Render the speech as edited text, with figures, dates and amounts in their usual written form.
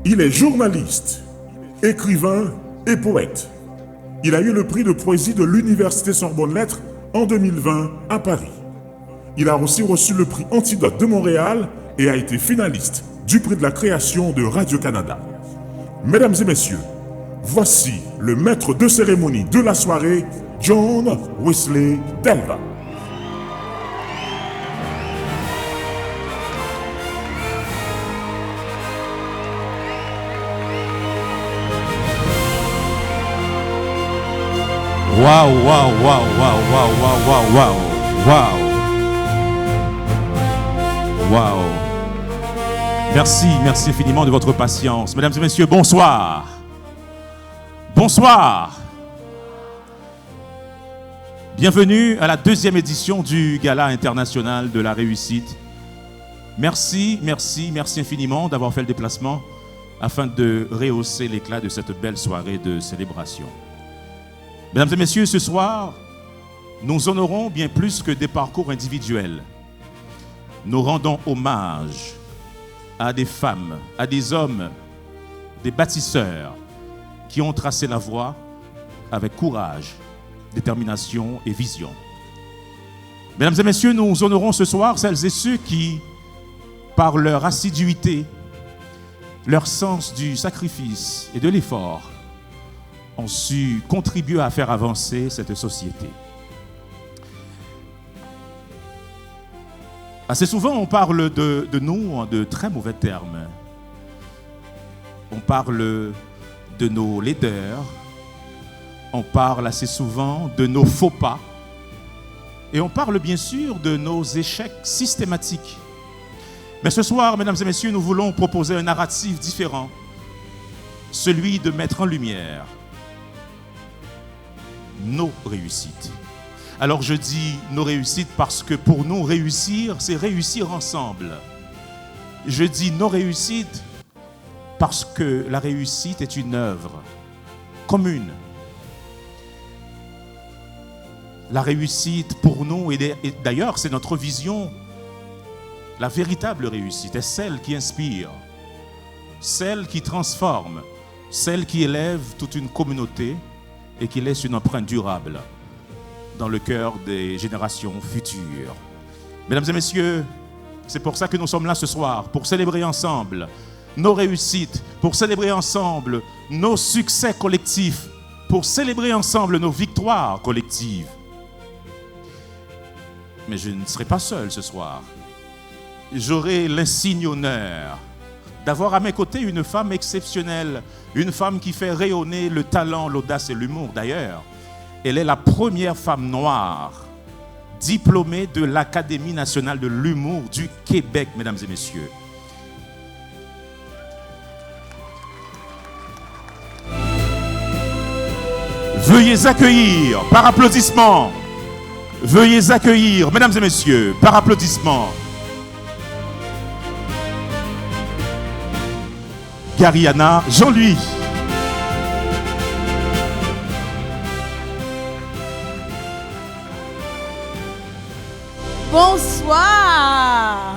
Il est journaliste, écrivain et poète. Il a eu le prix de poésie de l'Université Sorbonne Lettres en 2020 à Paris. Il a aussi reçu le prix Antidote de Montréal et a été finaliste du prix de la création de Radio-Canada. Mesdames et messieurs, voici le maître de cérémonie de la soirée, John Wesley Delva. Waouh, waouh, waouh, waouh, waouh, waouh, waouh, waouh. Waouh. Merci infiniment de votre patience. Mesdames et messieurs, bonsoir. Bonsoir. Bienvenue à la 2e édition du Gala international de la réussite. Merci infiniment d'avoir fait le déplacement afin de rehausser l'éclat de cette belle soirée de célébration. Mesdames et messieurs, ce soir, nous honorons bien plus que des parcours individuels. Nous rendons hommage à des femmes, à des hommes, des bâtisseurs qui ont tracé la voie avec courage, détermination et vision. Mesdames et messieurs, nous honorons ce soir celles et ceux qui, par leur assiduité, leur sens du sacrifice et de l'effort, ont su contribuer à faire avancer cette société. Assez souvent, on parle de nous en de très mauvais termes. On parle de nos leaders. On parle assez souvent de nos faux pas. Et on parle bien sûr de nos échecs systématiques. Mais ce soir, mesdames et messieurs, nous voulons proposer un narratif différent. Celui de mettre en lumière nos réussites. Alors je dis nos réussites parce que pour nous, réussir, c'est réussir ensemble. Je dis nos réussites parce que la réussite est une œuvre commune. La réussite pour nous, et d'ailleurs c'est notre vision, la véritable réussite est celle qui inspire, celle qui transforme, celle qui élève toute une communauté et qui laisse une empreinte durable dans le cœur des générations futures. Mesdames et messieurs, c'est pour ça que nous sommes là ce soir, pour célébrer ensemble nos réussites, pour célébrer ensemble nos succès collectifs, pour célébrer ensemble nos victoires collectives. Mais je ne serai pas seul ce soir. J'aurai l'insigne honneur d'avoir à mes côtés une femme exceptionnelle, une femme qui fait rayonner le talent, l'audace et l'humour. D'ailleurs, elle est la première femme noire diplômée de l'Académie nationale de l'humour du Québec, mesdames et messieurs. Veuillez accueillir par applaudissement, mesdames et messieurs, par applaudissement, Gariana Jean-Louis. Bonsoir.